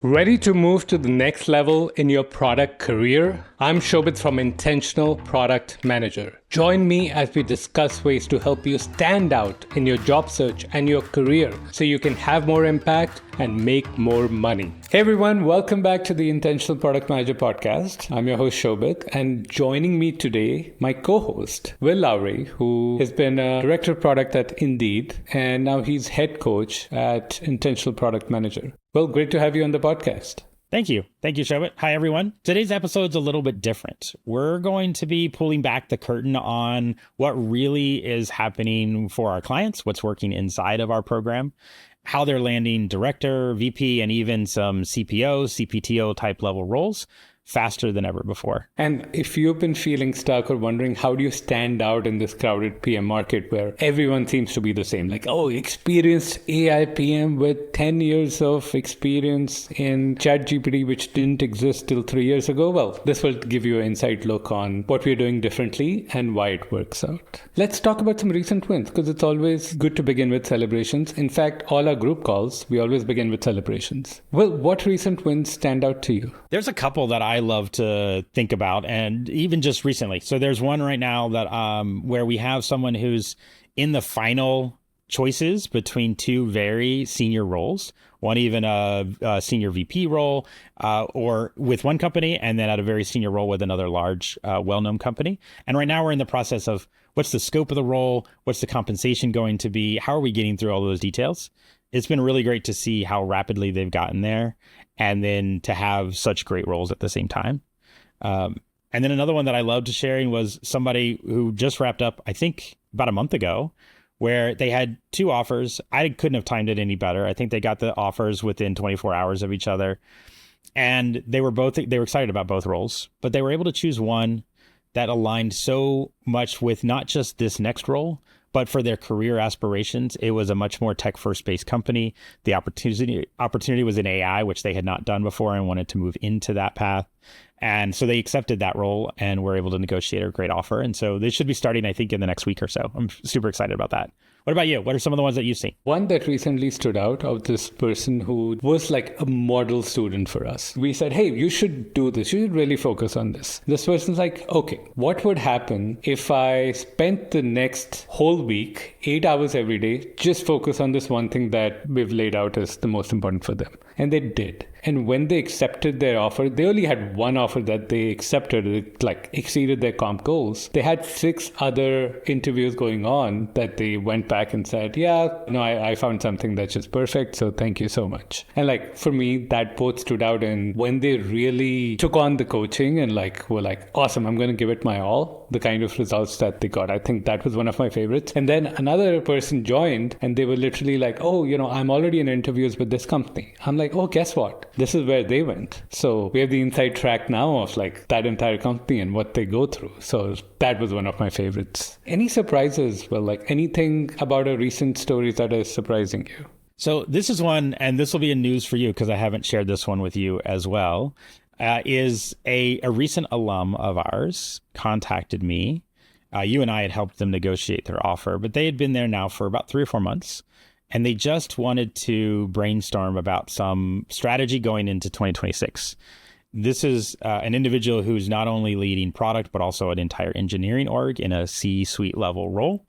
Ready to move to the next level in your product career? I'm Shobhit from Intentional Product Manager. Join me as we discuss ways to help you stand out in your job search and your career so you can have more impact and make more money. Hey everyone, welcome back to the Intentional Product Manager podcast. I'm your host Shobhit, and joining me today, my co-host, Will Lowrey, who has been a director of product at Indeed, and now he's head coach at Intentional Product Manager. Well, great to have you on the podcast. Thank you. Thank you, Shobhit. Hi, everyone. Today's episode's a little bit different. We're going to be pulling back the curtain on what really is happening for our clients, what's working inside of our program, how they're landing director, VP, and even some CPO, CPTO type level roles faster than ever before. And if you've been feeling stuck or wondering how do you stand out in this crowded PM market where everyone seems to be the same, like, oh, experienced AI PM with 10 years of experience in ChatGPT, which didn't exist till 3 years ago. Well, this will give you an inside look on what we're doing differently and why it works out. Let's talk about some recent wins, because it's always good to begin with celebrations. In fact, all our group calls, we always begin with celebrations. Well, what recent wins stand out to you? There's a couple that I love to think about, and even just recently. So there's one right now that where we have someone who's in the final choices between two very senior roles, one even a senior VP role or with one company, and then at a very senior role with another large, well-known company. And right now we're in the process of what's the scope of the role, what's the compensation going to be, how are we getting through all those details? It's been really great to see how rapidly they've gotten there, and then to have such great roles at the same time. And then another one that I loved sharing was somebody who just wrapped up, I think about a month ago, where they had two offers. I couldn't have timed it any better. I think they got the offers within 24 hours of each other. And they were excited about both roles, but they were able to choose one that aligned so much with not just this next role, but for their career aspirations. It was a much more tech first based company. The opportunity was in AI, which they had not done before and wanted to move into that path. And so they accepted that role and were able to negotiate a great offer. And so they should be starting, I think, in the next week or so. I'm super excited about that. What about you? What are some of the ones that you've seen? One that recently stood out of this person who was like a model student for us. We said, hey, you should do this. You should really focus on this. This person's like, okay, what would happen if I spent the next whole week, 8 hours every day, just focus on this one thing that we've laid out as the most important for them? And they did. And when they accepted their offer, they only had one offer that they accepted, it like exceeded their comp goals. They had 6 other interviews going on that they went back and said, yeah, no, I found something that's just perfect. So thank you so much. And like, for me, that both stood out. And when they really took on the coaching and like, were like, awesome, I'm going to give it my all, the kind of results that they got, I think that was one of my favorites. And then another person joined and they were literally like, oh, I'm already in interviews with this company. I'm like, oh, guess what? This is where they went. So we have the inside track now of like that entire company and what they go through. So that was one of my favorites. Any surprises? Well, like anything about a recent story that is surprising you? So this is one, and this will be a news for you because I haven't shared this one with you as well, is a recent alum of ours contacted me. You and I had helped them negotiate their offer, but they had been there now for about 3 or 4 months. And they just wanted to brainstorm about some strategy going into 2026. This is an individual who's not only leading product, but also an entire engineering org in a C-suite level role.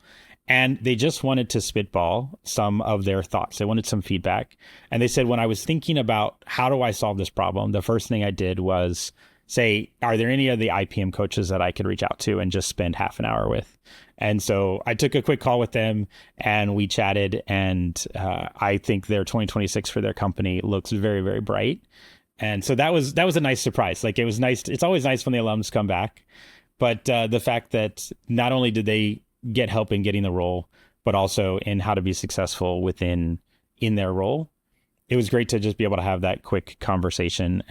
And they just wanted to spitball some of their thoughts. They wanted some feedback. And they said, when I was thinking about how do I solve this problem, the first thing I did was say, are there any of the IPM coaches that I could reach out to and just spend half an hour with? And so I took a quick call with them and we chatted, and I think their 2026 for their company looks very, very bright. And so that was a nice surprise. Like, it was nice. It's always nice when the alums come back, but the fact that not only did they get help in getting the role, but also in how to be successful in their role, it was great to just be able to have that quick conversation.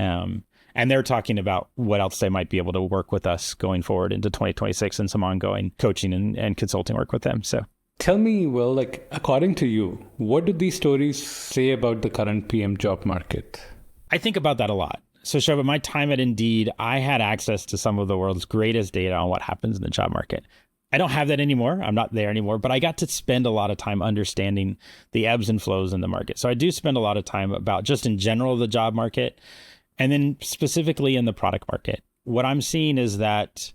And they're talking about what else they might be able to work with us going forward into 2026 and some ongoing coaching and consulting work with them. So tell me, Will, like, according to you, what do these stories say about the current PM job market? I think about that a lot. So Shobhit, my time at Indeed, I had access to some of the world's greatest data on what happens in the job market. I don't have that anymore. I'm not there anymore, but I got to spend a lot of time understanding the ebbs and flows in the market. So I do spend a lot of time about just in general the job market, and then specifically in the product market. What I'm seeing is that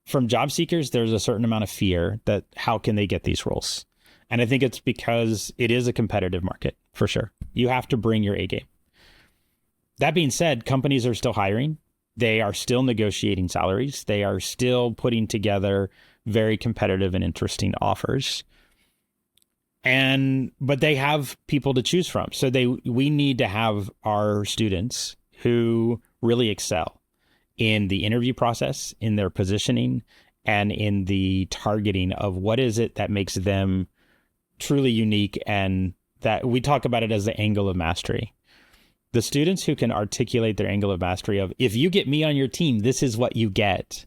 from job seekers, there's a certain amount of fear that how can they get these roles? And I think it's because it is a competitive market, for sure. You have to bring your A game. That being said, companies are still hiring. They are still negotiating salaries. They are still putting together very competitive and interesting offers. But they have people to choose from. So we need to have our students who really excel in the interview process, in their positioning, and in the targeting of what is it that makes them truly unique, and that we talk about it as the angle of mastery. The students who can articulate their angle of mastery of, if you get me on your team, this is what you get.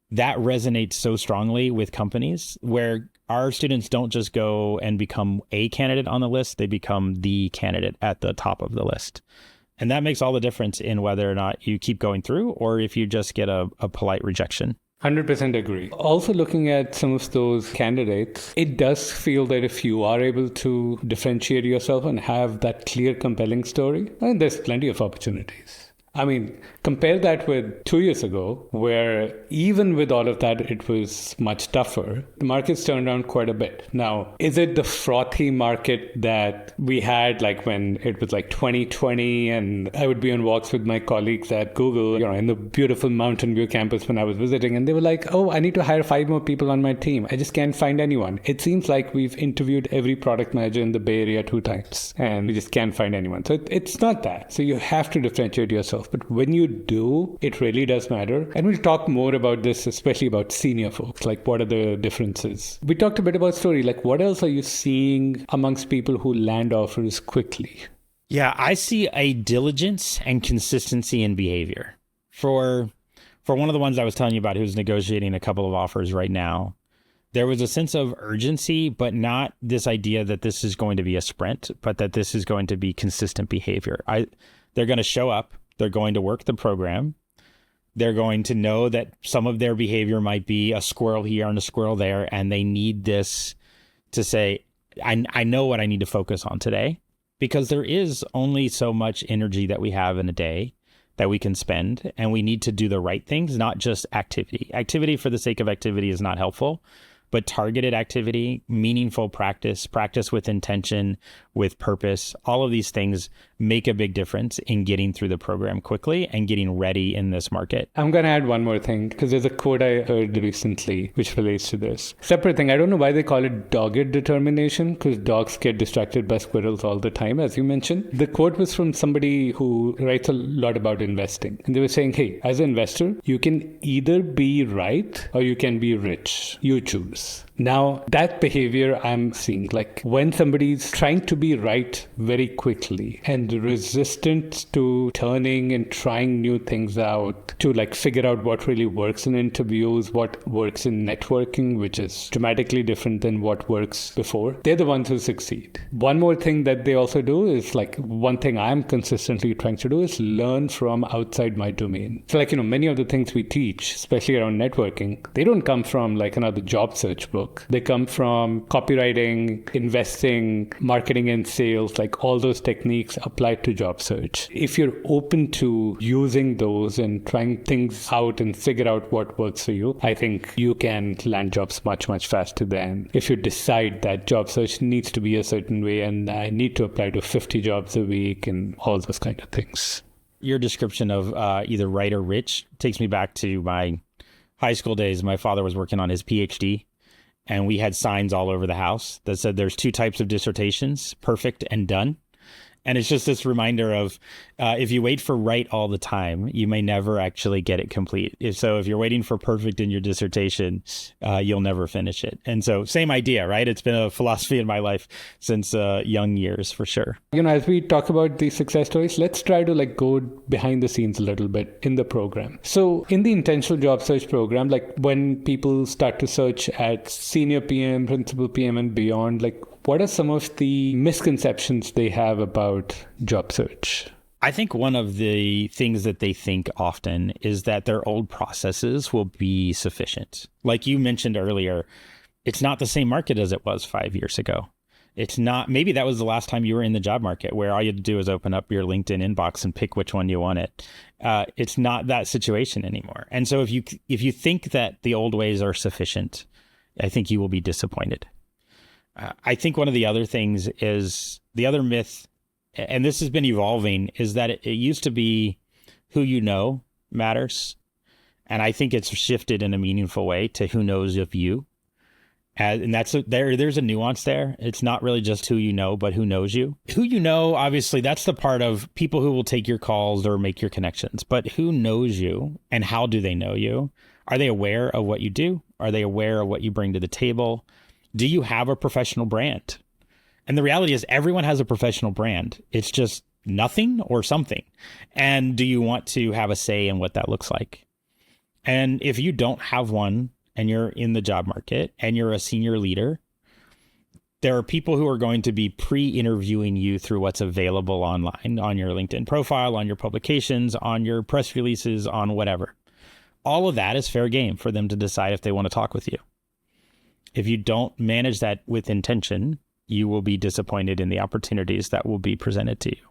That resonates so strongly with companies, where our students don't just go and become a candidate on the list, they become the candidate at the top of the list. And that makes all the difference in whether or not you keep going through or if you just get a polite rejection. 100% agree. Also, looking at some of those candidates, it does feel that if you are able to differentiate yourself and have that clear, compelling story, then there's plenty of opportunities. I mean, compare that with 2 years ago, where even with all of that, it was much tougher. The market's turned around quite a bit. Now, is it the frothy market that we had like when it was like 2020 and I would be on walks with my colleagues at Google, in the beautiful Mountain View campus when I was visiting, and they were like, oh, I need to hire 5 more people on my team. I just can't find anyone. It seems like we've interviewed every product manager in the Bay Area 2 times and we just can't find anyone. So it's not that. So you have to differentiate yourself. But when you do, it really does matter. And we'll talk more about this, especially about senior folks. Like, what are the differences? We talked a bit about story. Like, what else are you seeing amongst people who land offers quickly? Yeah, I see a diligence and consistency in behavior. For one of the ones I was telling you about who's negotiating a couple of offers right now, there was a sense of urgency, but not this idea that this is going to be a sprint, but that this is going to be consistent behavior. They're going to show up. They're going to work the program. They're going to know that some of their behavior might be a squirrel here and a squirrel there, and they need this to say, I know what I need to focus on today, because there is only so much energy that we have in a day that we can spend, and we need to do the right things, not just activity. Activity for the sake of activity is not helpful, but targeted activity, meaningful practice with intention, with purpose, all of these things make a big difference in getting through the program quickly and getting ready in this market. I'm going to add one more thing, because there's a quote I heard recently which relates to this. Separate thing, I don't know why they call it dogged determination, because dogs get distracted by squirrels all the time, as you mentioned. The quote was from somebody who writes a lot about investing. And they were saying, hey, as an investor, you can either be right or you can be rich. You choose. Now, that behavior I'm seeing, like when somebody's trying to be right very quickly and resistant to turning and trying new things out, to like figure out what really works in interviews, what works in networking, which is dramatically different than what works before, they're the ones who succeed. One more thing that they also do is like, one thing I'm consistently trying to do is learn from outside my domain. So like, many of the things we teach, especially around networking, they don't come from like another job search book. They come from copywriting, investing, marketing and sales, like all those techniques applied to job search. If you're open to using those and trying things out and figure out what works for you, I think you can land jobs much, much faster than if you decide that job search needs to be a certain way and I need to apply to 50 jobs a week and all those kind of things. Your description of either right or rich takes me back to my high school days. My father was working on his PhD. And we had signs all over the house that said there's 2 types of dissertations, perfect and done. And it's just this reminder of if you wait for right all the time, you may never actually get it complete. If you're waiting for perfect in your dissertation, you'll never finish it. And so same idea, right? It's been a philosophy in my life since young years, for sure. As we talk about these success stories, let's try to like go behind the scenes a little bit in the program. So in the intentional job search program, like when people start to search at senior PM, principal PM and beyond, like what are some of the misconceptions they have about job search? I think one of the things that they think often is that their old processes will be sufficient. Like you mentioned earlier, it's not the same market as it was 5 years ago. It's not, maybe that was the last time you were in the job market where all you had to do is open up your LinkedIn inbox and pick which one you wanted. It's not that situation anymore. And so if you think that the old ways are sufficient, I think you will be disappointed. I think one of the other things is the other myth, and this has been evolving, is that it used to be who you know matters. And I think it's shifted in a meaningful way to who knows of you. And there's a nuance there. It's not really just who you know, but who knows you. Who you know, obviously, that's the part of people who will take your calls or make your connections. But who knows you and how do they know you? Are they aware of what you do? Are they aware of what you bring to the table? Do you have a professional brand? And the reality is everyone has a professional brand. It's just nothing or something. And do you want to have a say in what that looks like? And if you don't have one and you're in the job market and you're a senior leader, there are people who are going to be pre-interviewing you through what's available online, on your LinkedIn profile, on your publications, on your press releases, on whatever. All of that is fair game for them to decide if they want to talk with you. If you don't manage that with intention, you will be disappointed in the opportunities that will be presented to you.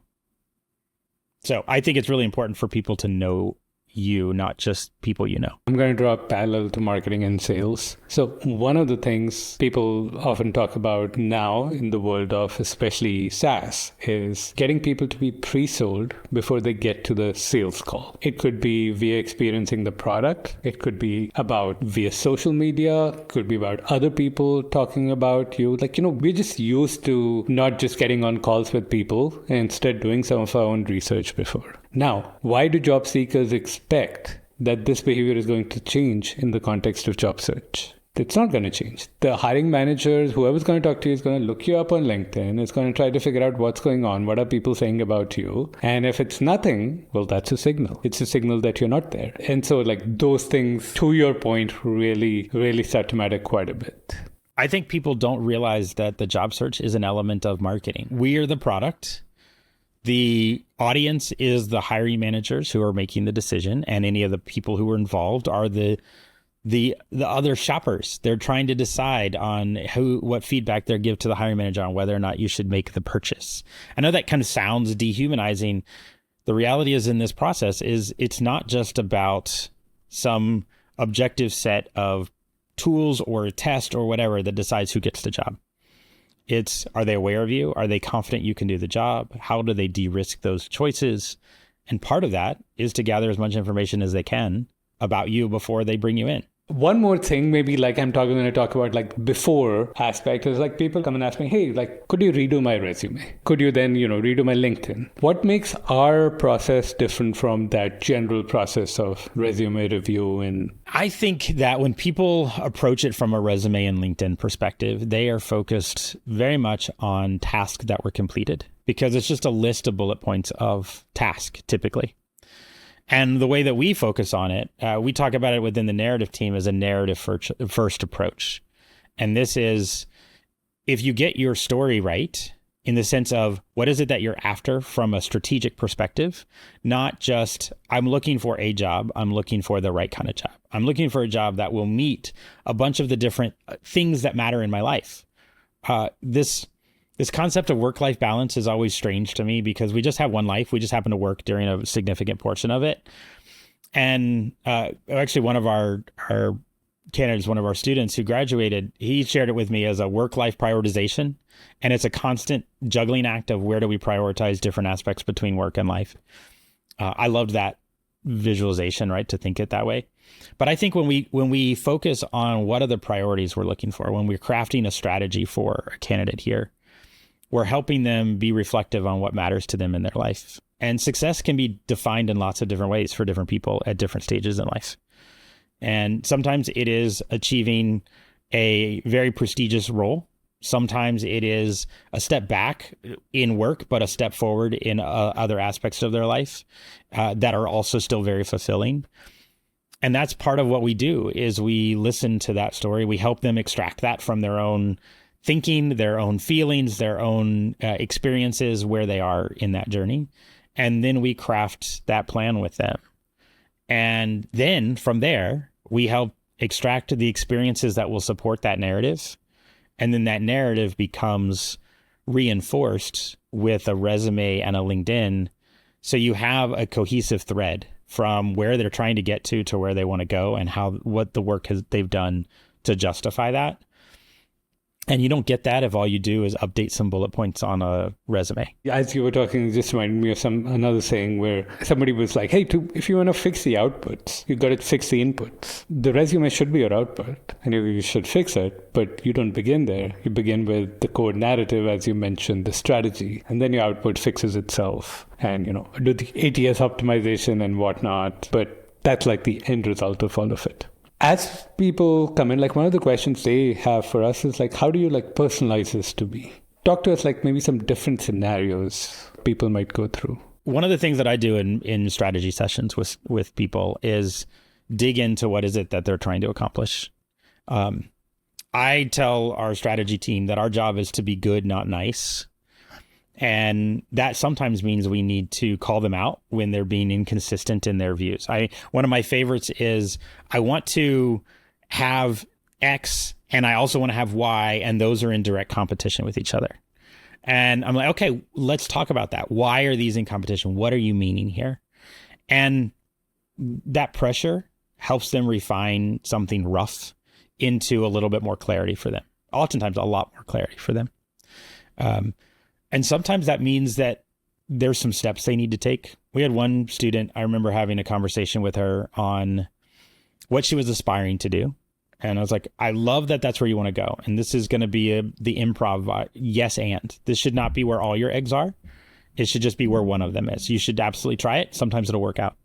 So I think it's really important for people to know you, not just people you know. I'm going to draw a parallel to marketing and sales. So one of the things people often talk about now in the world of especially SaaS is getting people to be pre-sold before they get to the sales call. It could be via experiencing the product. It could be about via social media. It could be about other people talking about you. We're just used to not just getting on calls with people and instead doing some of our own research before. Now, why do job seekers expect that this behavior is going to change in the context of job search? It's not going to change. The hiring managers, whoever's going to talk to you, is going to look you up on LinkedIn. It's going to try to figure out what's going on. What are people saying about you? And if it's nothing, well, that's a signal. It's a signal that you're not there. And so those things, to your point, really, really start to matter quite a bit. I think people don't realize that the job search is an element of marketing. We are the product. The audience is the hiring managers who are making the decision, and any of the people who are involved are the other shoppers. They're trying to decide on what feedback they give to the hiring manager on whether or not you should make the purchase. I know that kind of sounds dehumanizing. The reality is in this process is it's not just about some objective set of tools or a test or whatever that decides who gets the job. It's, are they aware of you? Are they confident you can do the job? How do they de-risk those choices? And part of that is to gather as much information as they can about you before they bring you in. One more thing, maybe I'm going to talk about before aspect is people come and ask me, hey, could you redo my resume? Could you then, redo my LinkedIn? What makes our process different from that general process of resume review? And I think that when people approach it from a resume and LinkedIn perspective, they are focused very much on tasks that were completed because it's just a list of bullet points of task typically. And the way that we focus on it, we talk about it within the narrative team as a narrative first approach. And this is, if you get your story right, in the sense of what is it that you're after from a strategic perspective, not just, I'm looking for a job, I'm looking for the right kind of job. I'm looking for a job that will meet a bunch of the different things that matter in my life. This concept of work-life balance is always strange to me because we just have one life. We just happen to work during a significant portion of it. And actually, one of our candidates, one of our students who graduated, he shared it with me as a work-life prioritization. And it's a constant juggling act of where do we prioritize different aspects between work and life. I loved that visualization, right, to think it that way. But I think when we focus on what are the priorities we're looking for, when we're crafting a strategy for a candidate here, we're helping them be reflective on what matters to them in their life. And success can be defined in lots of different ways for different people at different stages in life. And sometimes it is achieving a very prestigious role. Sometimes it is a step back in work, but a step forward in other aspects of their life that are also still very fulfilling. And that's part of what we do is we listen to that story. We help them extract that from their own thinking, their own feelings, their own experiences, where they are in that journey. and then we craft that plan with them. And then from there, we help extract the experiences that will support that narrative. And then that narrative becomes reinforced with a resume and a LinkedIn. So you have a cohesive thread from where they're trying to get to where they want to go, and what the work they've done to justify that. And you don't get that if all you do is update some bullet points on a resume. As you were talking, it just reminded me of another saying where somebody was like, hey, if you want to fix the outputs, you got to fix the inputs. The resume should be your output, and you should fix it, but you don't begin there. You begin with the core narrative, as you mentioned, the strategy, and then your output fixes itself. And, do the ATS optimization and whatnot, but that's like the end result of all of it. As people come in, like one of the questions they have for us is like, how do you like personalize this to be? Talk to us like maybe some different scenarios people might go through. One of the things that I do in strategy sessions with people is dig into what is it that they're trying to accomplish. I tell our strategy team that our job is to be good, not nice. And that sometimes means we need to call them out when they're being inconsistent in their views. One of my favorites is I want to have X and I also want to have Y, and those are in direct competition with each other. And I'm like, okay, let's talk about that. Why are these in competition? What are you meaning here? And that pressure helps them refine something rough into a little bit more clarity for them. Oftentimes a lot more clarity for them. And sometimes that means that there's some steps they need to take. We had one student, I remember having a conversation with her on what she was aspiring to do. And I was like, I love that that's where you want to go. And this is going to be the improv, yes, and. This should not be where all your eggs are. It should just be where one of them is. You should absolutely try it. Sometimes it'll work out.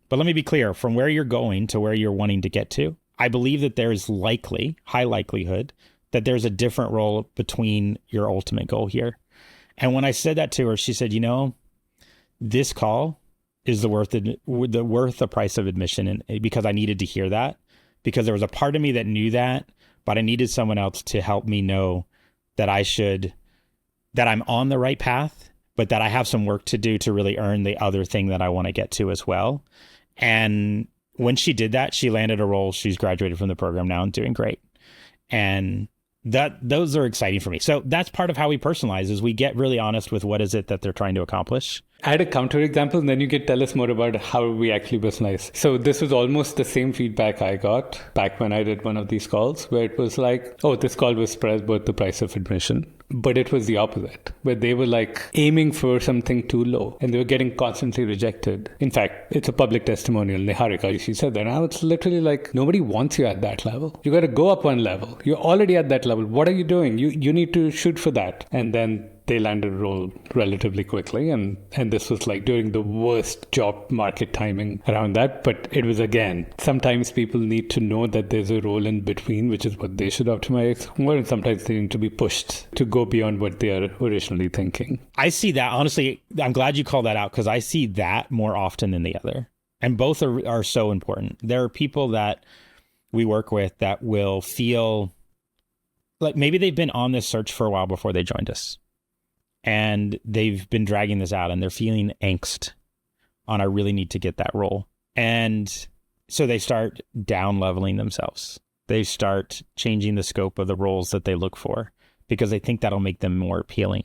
But let me be clear, from where you're going to where you're wanting to get to, I believe that there's high likelihood that there's a different role between your ultimate goal here. And when I said that to her, she said, this call is worth the price of admission. And because I needed to hear that, because there was a part of me that knew that, but I needed someone else to help me know that that I'm on the right path, but that I have some work to do to really earn the other thing that I want to get to as well. And when she did that, she landed a role. She's graduated from the program now and doing great. And those are exciting for me. So that's part of how we personalize, is we get really honest with what is it that they're trying to accomplish. Add a counter example, and then you can tell us more about how we actually personalize. So this was almost the same feedback I got back when I did one of these calls, where it was like, oh, this call was worth the price of admission. But it was the opposite, where they were like aiming for something too low and they were getting constantly rejected. In fact, it's a public testimonial. Niharika, she said that. Now it's literally like, nobody wants you at that level. You got to go up one level. You're already at that level. What are you doing? You need to shoot for that. And then they landed a role relatively quickly. And this was like during the worst job market timing around that. But it was, again, sometimes people need to know that there's a role in between, which is what they should optimize for. And sometimes they need to be pushed to go beyond what they are originally thinking. I see that. Honestly, I'm glad you called that out, because I see that more often than the other. And both are so important. There are people that we work with that will feel like maybe they've been on this search for a while before they joined us. And they've been dragging this out and they're feeling angst on, I really need to get that role. And so they start down leveling themselves. They start changing the scope of the roles that they look for because they think that'll make them more appealing.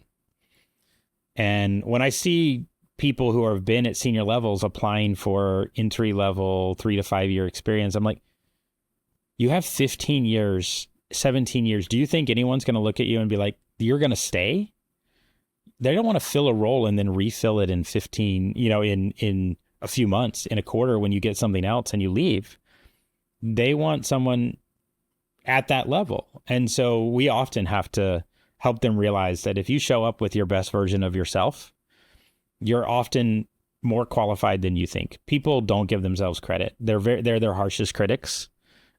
And when I see people who have been at senior levels applying for entry level 3 to 5 year experience, I'm like, you have 15 years, 17 years. Do you think anyone's going to look at you and be like, you're going to stay? They don't want to fill a role and then refill it in 15, in a few months, in a quarter, when you get something else and you leave. They want someone at that level. And so we often have to help them realize that if you show up with your best version of yourself, you're often more qualified than you think. People don't give themselves credit. They're their harshest critics.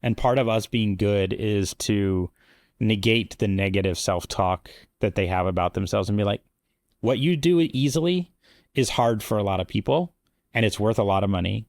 And part of us being good is to negate the negative self-talk that they have about themselves and be like, what you do easily is hard for a lot of people, and it's worth a lot of money.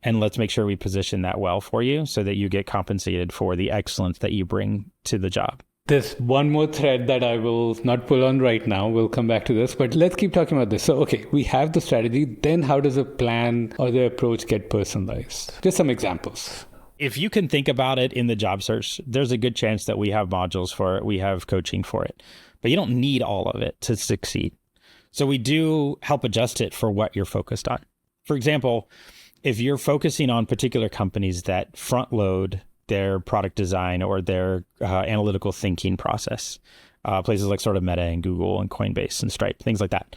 And let's make sure we position that well for you so that you get compensated for the excellence that you bring to the job. There's one more thread that I will not pull on right now. We'll come back to this, but let's keep talking about this. So, okay, we have the strategy. Then how does a plan or the approach get personalized? Just some examples. If you can think about it in the job search, there's a good chance that we have modules for it. We have coaching for it, but you don't need all of it to succeed. So we do help adjust it for what you're focused on. For example, if you're focusing on particular companies that front load their product design or their analytical thinking process, places like sort of Meta and Google and Coinbase and Stripe, things like that,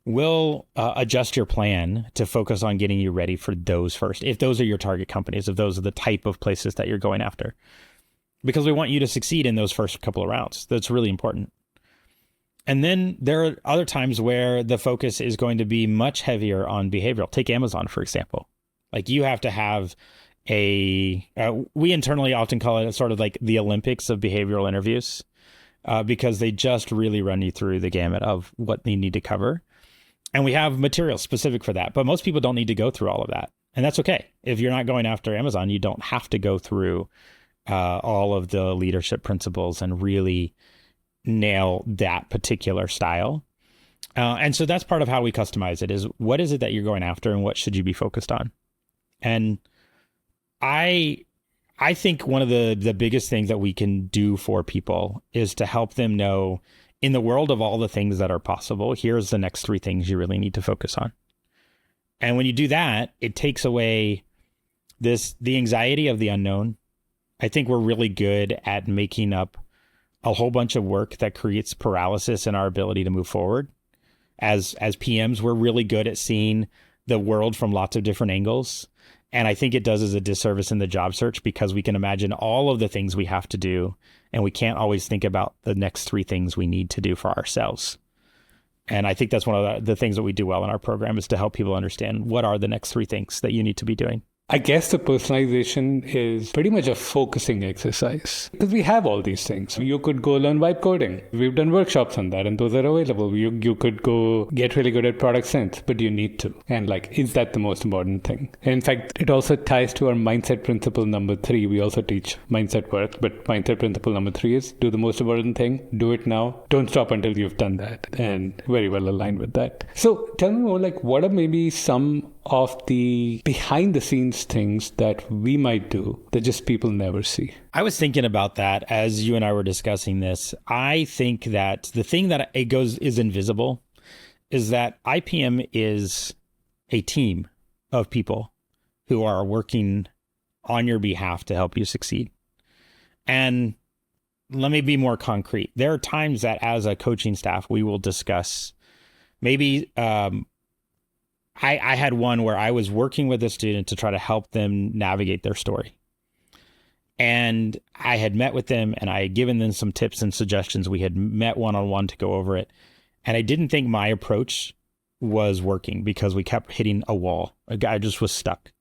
we'll adjust your plan to focus on getting you ready for those first, if those are your target companies, if those are the type of places that you're going after, because we want you to succeed in those first couple of rounds. That's really important. And then there are other times where the focus is going to be much heavier on behavioral. Take Amazon, for example. Like you have to have we internally often call it sort of like the Olympics of behavioral interviews, because they just really run you through the gamut of what you need to cover. And we have material specific for that, but most people don't need to go through all of that. And that's okay. If you're not going after Amazon, you don't have to go through all of the leadership principles and really nail that particular style. And so that's part of how we customize it, is what is it that you're going after and what should you be focused on? And I think one of the biggest things that we can do for people is to help them know, in the world of all the things that are possible, here's the next 3 things you really need to focus on. And when you do that, it takes away the anxiety of the unknown. I think we're really good at making up a whole bunch of work that creates paralysis in our ability to move forward. As PMs, we're really good at seeing the world from lots of different angles. And I think it does us a disservice in the job search, because we can imagine all of the things we have to do, and we can't always think about the next 3 things we need to do for ourselves. And I think that's one of the things that we do well in our program, is to help people understand what are the next 3 things that you need to be doing. I guess the personalization is pretty much a focusing exercise, because we have all these things. You could go learn vibe coding. We've done workshops on that, and those are available. You could go get really good at product sense, but you need to. And like, is that the most important thing? And in fact, it also ties to our mindset principle number 3. We also teach mindset work, but mindset principle number 3 is do the most important thing, do it now. Don't stop until you've done that. And very well aligned with that. So tell me more, like, what are maybe some of the behind the scenes things that we might do that just people never see? I was thinking about that as you and I were discussing this. I think that the thing that is invisible is that IPM is a team of people who are working on your behalf to help you succeed. And let me be more concrete. There are times that as a coaching staff, we will discuss maybe I had one where I was working with a student to try to help them navigate their story. And I had met with them and I had given them some tips and suggestions. We had met one-on-one to go over it. And I didn't think my approach was working because we kept hitting a wall. I just was stuck.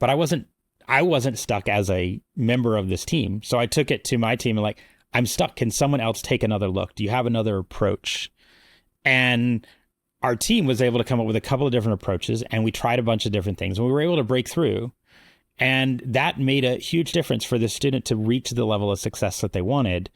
But I wasn't stuck as a member of this team. So I took it to my team and like, I'm stuck. Can someone else take another look? Do you have another approach? And our team was able to come up with a couple of different approaches, and we tried a bunch of different things, and we were able to break through. And that made a huge difference for the student to reach the level of success that they wanted.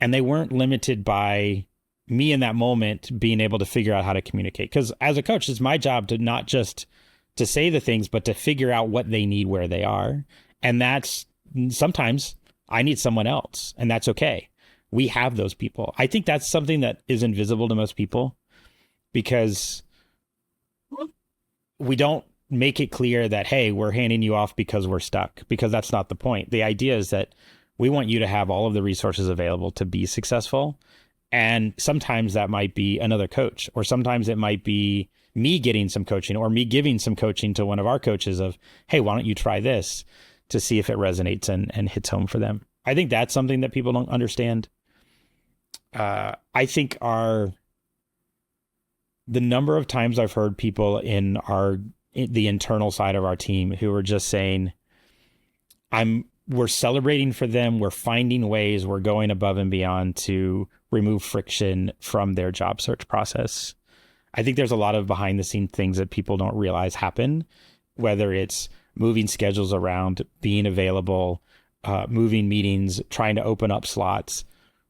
And they weren't limited by me in that moment being able to figure out how to communicate. Because as a coach, it's my job to not just to say the things, but to figure out what they need where they are. And that's sometimes I need someone else, and that's okay. We have those people. I think that's something that is invisible to most people, because we don't make it clear that, hey, we're handing you off because we're stuck, because that's not the point. The idea is that we want you to have all of the resources available to be successful. And sometimes that might be another coach, or sometimes it might be me getting some coaching or me giving some coaching to one of our coaches of, hey, why don't you try this to see if it resonates and hits home for them. I think that's something that people don't understand. I think the number of times I've heard people in the internal side of our team who are just saying, we're celebrating for them. We're finding ways. We're going above and beyond to remove friction from their job search process. I think there's a lot of behind the scenes things that people don't realize happen, whether it's moving schedules around, being available, moving meetings, trying to open up slots.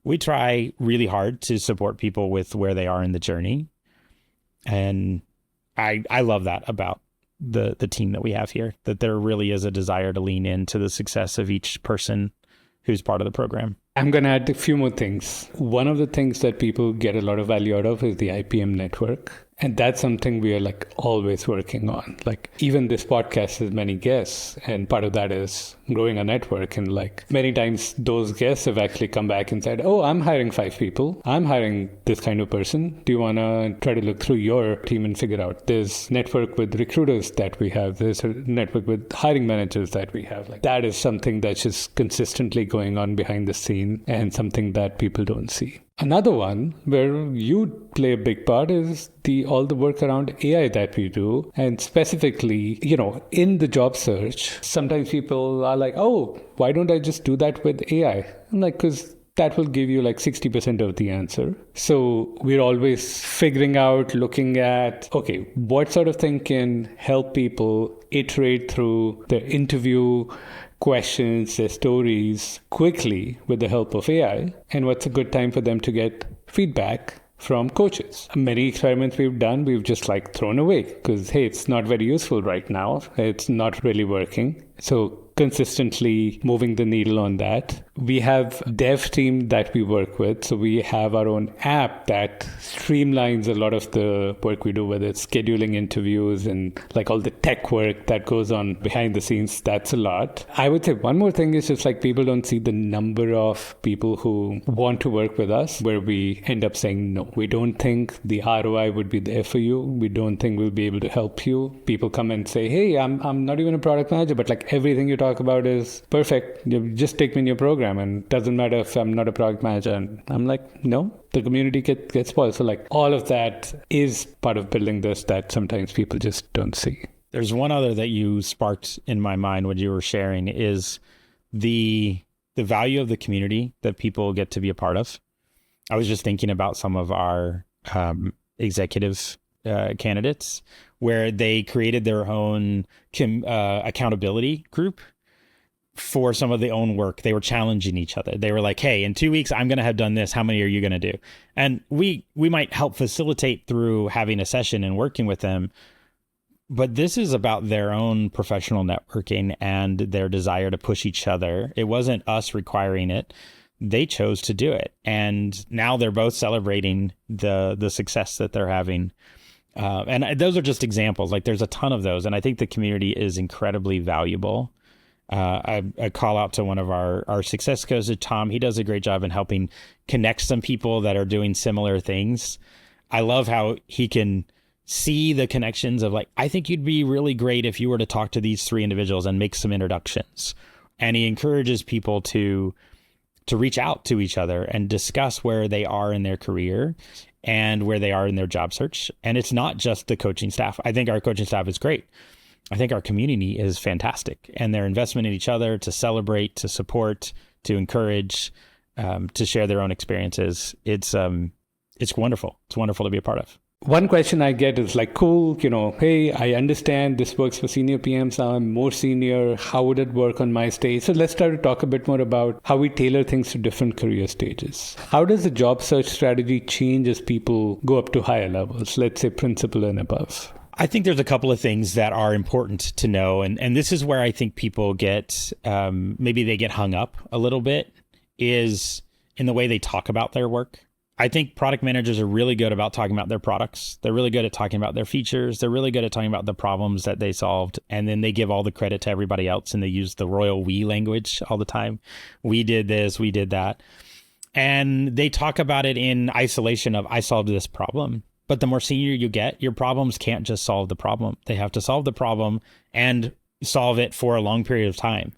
We try really hard to support people with where they are in the journey. And I love that about the team that we have here, that there really is a desire to lean into the success of each person who's part of the program. I'm going to add a few more things. One of the things that people get a lot of value out of is the IPM network. And that's something we are like always working on. Like even this podcast has many guests, and part of that is growing a network. And like many times those guests have actually come back and said, oh, I'm hiring 5 people. I'm hiring this kind of person. Do you want to try to look through your team and figure out? There's network with recruiters that we have. There's a network with hiring managers that we have. Like that is something that's just consistently going on behind the scene and something that people don't see. Another one where you play a big part is all the work around AI that we do. And specifically, in the job search, sometimes people are like, oh, why don't I just do that with AI? I'm like, because that will give you like 60% of the answer. So we're always figuring out, looking at, okay, what sort of thing can help people iterate through the interview questions, their stories quickly with the help of AI, and what's a good time for them to get feedback from coaches. Many experiments we've done, we've just like thrown away because, hey, it's not very useful right now. It's not really working. So consistently moving the needle on that. We have a dev team that we work with. So we have our own app that streamlines a lot of the work we do, whether it's scheduling interviews and like all the tech work that goes on behind the scenes. That's a lot. I would say one more thing is just like people don't see the number of people who want to work with us where we end up saying no. We don't think the ROI would be there for you. We don't think we'll be able to help you. People come and say, hey, I'm not even a product manager, but like everything you talk about is perfect. You just take me in your program, and it doesn't matter if I'm not a product manager. And I'm like, no, the community gets spoiled. So like all of that is part of building this that sometimes people just don't see. There's one other that you sparked in my mind when you were sharing is the value of the community that people get to be a part of. I was just thinking about some of our executive candidates where they created their own accountability group for some of the own work. They were challenging each other. They were like, hey, in 2 weeks, I'm going to have done this. How many are you going to do? And we might help facilitate through having a session and working with them. But this is about their own professional networking and their desire to push each other. It wasn't us requiring it. They chose to do it. And now they're both celebrating the success that they're having. And those are just examples. Like there's a ton of those. And I think the community is incredibly valuable. I call out to one of our success coaches, Tom. He does a great job in helping connect some people that are doing similar things. I love how he can see the connections of like, I think you'd be really great if you were to talk to these 3 individuals and make some introductions. And he encourages people to reach out to each other and discuss where they are in their career and where they are in their job search. And it's not just the coaching staff. I think our coaching staff is great. I think our community is fantastic, and their investment in each other to celebrate, to support, to encourage, to share their own experiences. It's wonderful. It's wonderful to be a part of. One question I get is like, cool, hey, I understand this works for senior PMs. I'm more senior. How would it work on my stage? So let's try to talk a bit more about how we tailor things to different career stages. How does the job search strategy change as people go up to higher levels, let's say principal and above? I think there's a couple of things that are important to know. And this is where I think people get, maybe they get hung up a little bit, is in the way they talk about their work. I think product managers are really good about talking about their products. They're really good at talking about their features. They're really good at talking about the problems that they solved. And then they give all the credit to everybody else, and they use the royal we language all the time. We did this, we did that. And they talk about it in isolation of, I solved this problem. But the more senior you get, your problems can't just solve the problem. They have to solve the problem and solve it for a long period of time.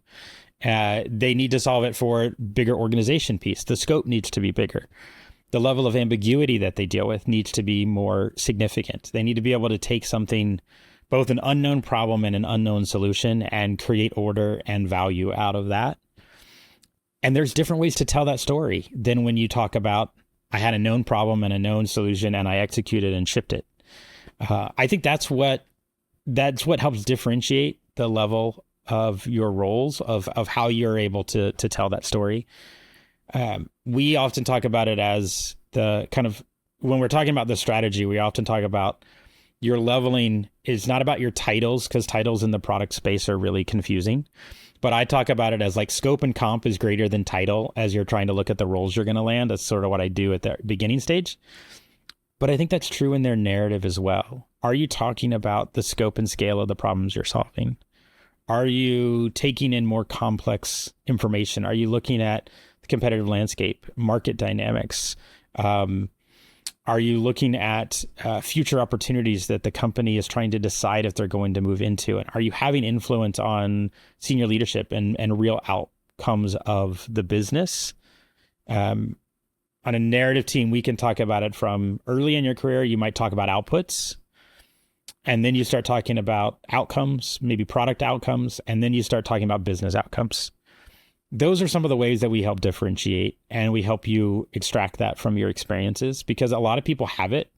They need to solve it for a bigger organization piece. The scope needs to be bigger. The level of ambiguity that they deal with needs to be more significant. They need to be able to take something, both an unknown problem and an unknown solution, and create order and value out of that. And there's different ways to tell that story than when you talk about, I had a known problem and a known solution and I executed and shipped it. I think that's what helps differentiate the level of your roles, of how you're able to tell that story. We often talk about it as the kind of, when we're talking about the strategy, we often talk about your leveling is not about your titles, because titles in the product space are really confusing. But I talk about it as like scope and comp is greater than title as you're trying to look at the roles you're going to land. That's sort of what I do at the beginning stage. But I think that's true in their narrative as well. Are you talking about the scope and scale of the problems you're solving? Are you taking in more complex information? Are you looking at the competitive landscape, market dynamics? Are you looking at future opportunities that the company is trying to decide if they're going to move into? And are you having influence on senior leadership and real outcomes of the business? On a narrative team, we can talk about it from early in your career. You might talk about outputs, and then you start talking about outcomes, maybe product outcomes, and then you start talking about business outcomes. Those are some of the ways that we help differentiate, and we help you extract that from your experiences, because a lot of people have it.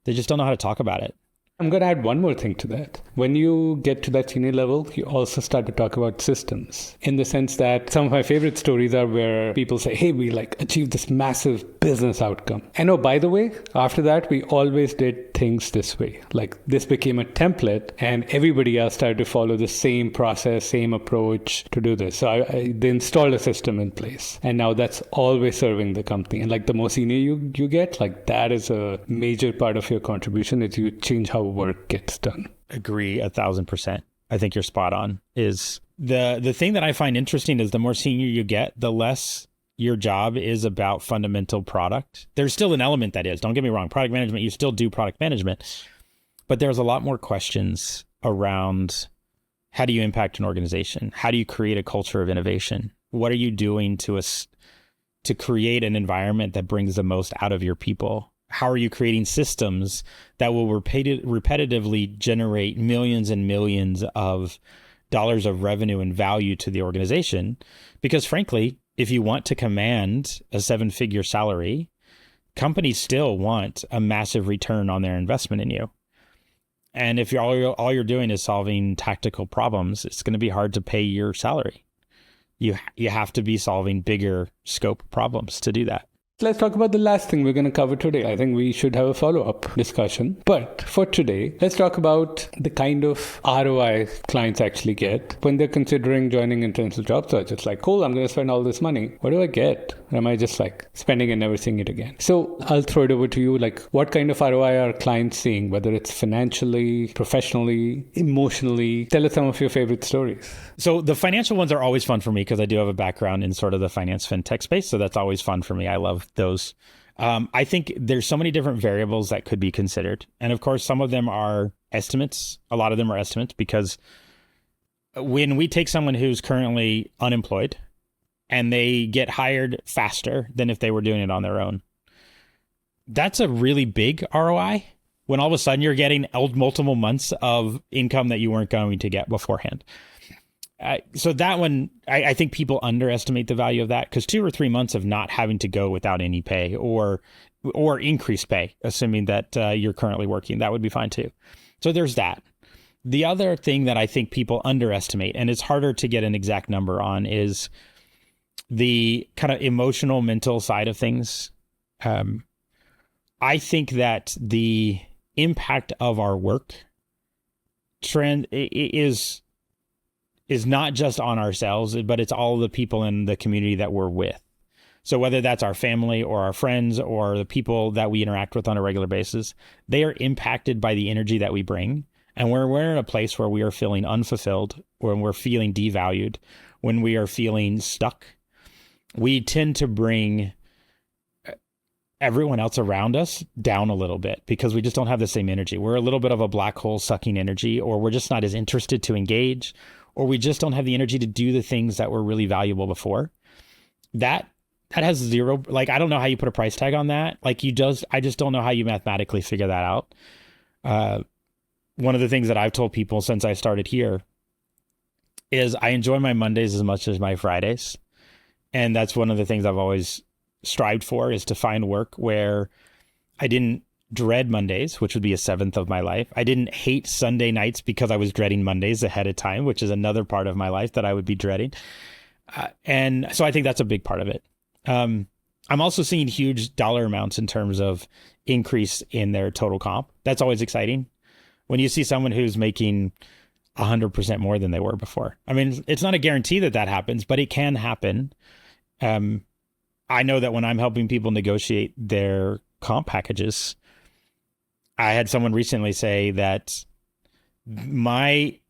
They just don't know how to talk about it. I'm going to add one more thing to that. When you get to that senior level, you also start to talk about systems, in the sense that some of my favorite stories are where people say, hey, we achieved this massive business outcome. And oh, by the way, after that, we always did things this way. Like this became a template and everybody else started to follow the same process, same approach to do this. So they installed a system in place. And now that's always serving the company. And like the more senior you get, like that is a major part of your contribution, is you change how work gets done. Agree 1,000%. I think you're spot on. Is the thing that I find interesting is the more senior you get, the less your job is about fundamental product. There's still an element that is, don't get me wrong, product management, you still do product management, but there's a lot more questions around how do you impact an organization? How do you create a culture of innovation? What are you doing to create an environment that brings the most out of your people? How are you creating systems that will repetitively generate millions and millions of dollars of revenue and value to the organization? Because frankly, if you want to command a 7-figure salary, companies still want a massive return on their investment in you. And if all you're doing is solving tactical problems, it's going to be hard to pay your salary. You have to be solving bigger scope problems to do that. Let's talk about the last thing we're going to cover today. I think we should have a follow-up discussion. But for today, let's talk about the kind of ROI clients actually get when they're considering joining intensive job search. It's like, cool, I'm going to spend all this money. What do I get? Or am I just like spending and never seeing it again? So I'll throw it over to you. Like, what kind of ROI are clients seeing, whether it's financially, professionally, emotionally? Tell us some of your favorite stories. So the financial ones are always fun for me because I do have a background in sort of the finance fintech space. So that's always fun for me. I love those. I think there's so many different variables that could be considered. And of course, some of them are estimates. A lot of them are estimates, because when we take someone who's currently unemployed and they get hired faster than if they were doing it on their own, that's a really big ROI, when all of a sudden you're getting multiple months of income that you weren't going to get beforehand. So that one, I think people underestimate the value of that, because 2 or 3 months of not having to go without any pay or increased pay, assuming that you're currently working, that would be fine too. So there's that. The other thing that I think people underestimate, and it's harder to get an exact number on, is the kind of emotional, mental side of things. I think that the impact of our work trend is not just on ourselves, but it's all the people in the community that we're with. So whether that's our family or our friends or the people that we interact with on a regular basis, they are impacted by the energy that we bring. And when we're in a place where we are feeling unfulfilled, when we're feeling devalued, when we are feeling stuck, we tend to bring everyone else around us down a little bit, because we just don't have the same energy. We're a little bit of a black hole sucking energy, or we're just not as interested to engage, or we just don't have the energy to do the things that were really valuable before. That has zero, like, I don't know how you put a price tag on that. Like I just don't know how you mathematically figure that out. One of the things that I've told people since I started here is I enjoy my Mondays as much as my Fridays. And that's one of the things I've always strived for, is to find work where I didn't dread Mondays, which would be a seventh of my life. I didn't hate Sunday nights because I was dreading Mondays ahead of time, which is another part of my life that I would be dreading. And so I think that's a big part of it. I'm also seeing huge dollar amounts in terms of increase in their total comp. That's always exciting. When you see someone who's making 100% more than they were before. I mean, it's not a guarantee that that happens, but it can happen. I know that when I'm helping people negotiate their comp packages, I had someone recently say that the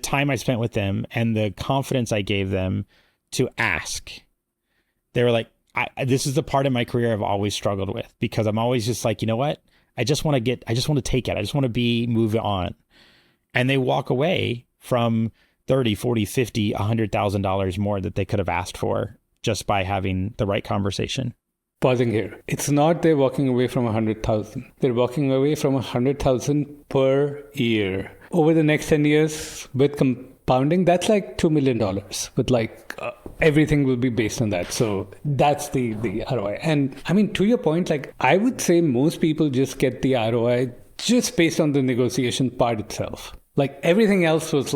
time I spent with them and the confidence I gave them to ask, they were like, this is the part of my career I've always struggled with, because I'm always just like, you know what? I just want to take it. I just want to move on. And they walk away from $30, $40, $50, $100,000 more that they could have asked for just by having the right conversation. Pausing here. It's not they're walking away from 100,000. They're walking away from 100,000 per year. Over the next 10 years with compounding, that's like $2 million. But everything will be based on that. So that's the ROI. And I mean, to your point, I would say most people just get the ROI just based on the negotiation part itself. Everything else was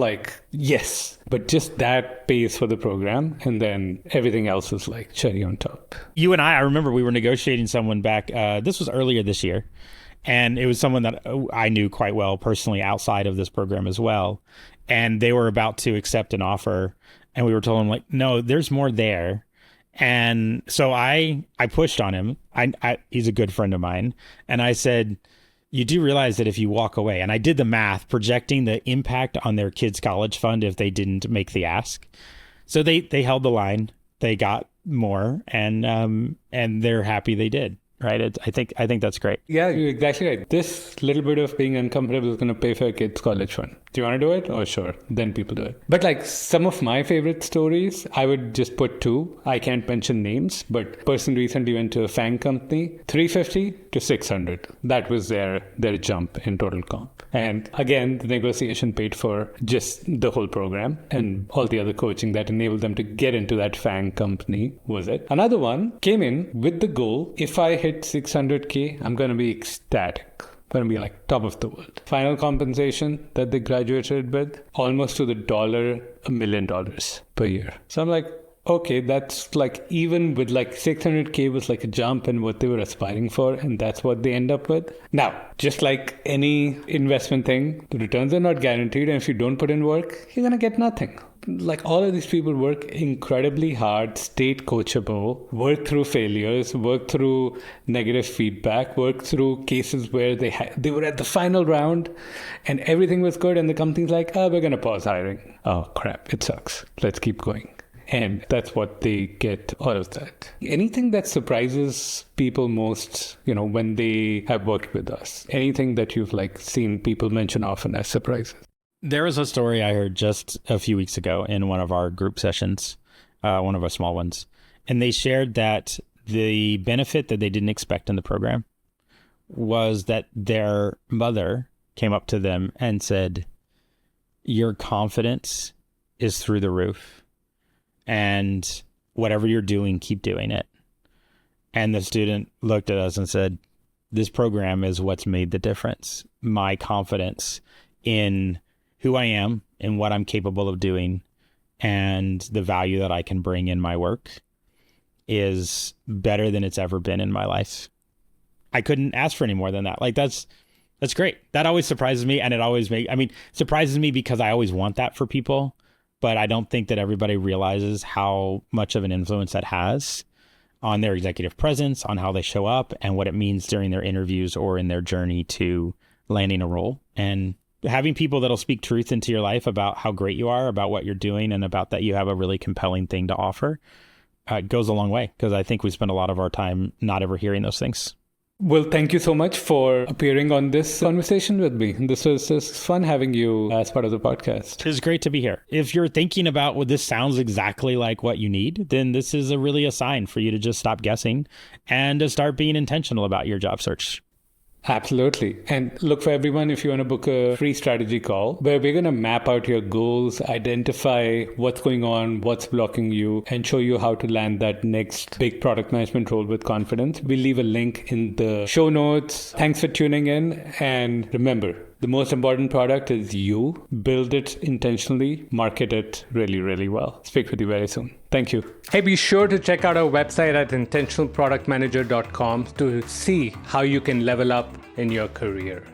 yes, but just that pays for the program. And then everything else was cherry on top. You and I remember we were negotiating someone back, this was earlier this year. And it was someone that I knew quite well personally outside of this program as well. And they were about to accept an offer. And we were told him no, there's more there. And so I pushed on him. He's a good friend of mine. And I said, you do realize that if you walk away, and I did the math projecting the impact on their kids' college fund if they didn't make the ask. So they held the line, they got more, and they're happy they did. Right. I think that's great. Yeah, you're exactly right. This little bit of being uncomfortable is going to pay for your kids' college fund. Do you want to do it? Oh, sure. Then people do it. But some of my favorite stories, I would just put two. I can't mention names, but person recently went to a FANG company, 350 to 600. That was their jump in total comp. And again, the negotiation paid for just the whole program and all the other coaching that enabled them to get into that FANG company was it. Another one came in with the goal, if I hit 600K, I'm going to be ecstatic. Going to be top of the world. Final compensation that they graduated with, almost to the dollar, $1 million per year. So I'm like, okay, that's even with 600K was a jump in what they were aspiring for, and that's what they end up with. Now, just like any investment thing, the returns are not guaranteed, and if you don't put in work, you're going to get nothing. All of these people work incredibly hard, stayed coachable, work through failures, work through negative feedback, work through cases where they were at the final round and everything was good and the company's we're going to pause hiring. Oh, crap, it sucks. Let's keep going. And that's what they get out of that. Anything that surprises people most, when they have worked with us? Anything that you've seen people mention often as surprises? There was a story I heard just a few weeks ago in one of our group sessions, one of our small ones. And they shared that the benefit that they didn't expect in the program was that their mother came up to them and said, your confidence is through the roof. And whatever you're doing, keep doing it. And the student looked at us and said, this program is what's made the difference. My confidence in who I am and what I'm capable of doing and the value that I can bring in my work is better than it's ever been in my life. I couldn't ask for any more than that. That's great. That always surprises me. And it surprises me because I always want that for people, but I don't think that everybody realizes how much of an influence that has on their executive presence, on how they show up and what it means during their interviews or in their journey to landing a role. And having people that'll speak truth into your life about how great you are, about what you're doing, and about that you have a really compelling thing to offer goes a long way, because I think we spend a lot of our time not ever hearing those things. Well, thank you so much for appearing on this conversation with me. This was fun having you as part of the podcast. It's great to be here. If you're thinking about, well, this sounds exactly like what you need, then this is really a sign for you to just stop guessing and to start being intentional about your job search. Absolutely. And look for everyone if you want to book a free strategy call where we're going to map out your goals, identify what's going on, what's blocking you, and show you how to land that next big product management role with confidence. We'll leave a link in the show notes. Thanks for tuning in. And remember, the most important product is you. Build it intentionally, market it really, really well. Speak with you very soon. Thank you. Hey, be sure to check out our website at intentionalproductmanager.com to see how you can level up in your career.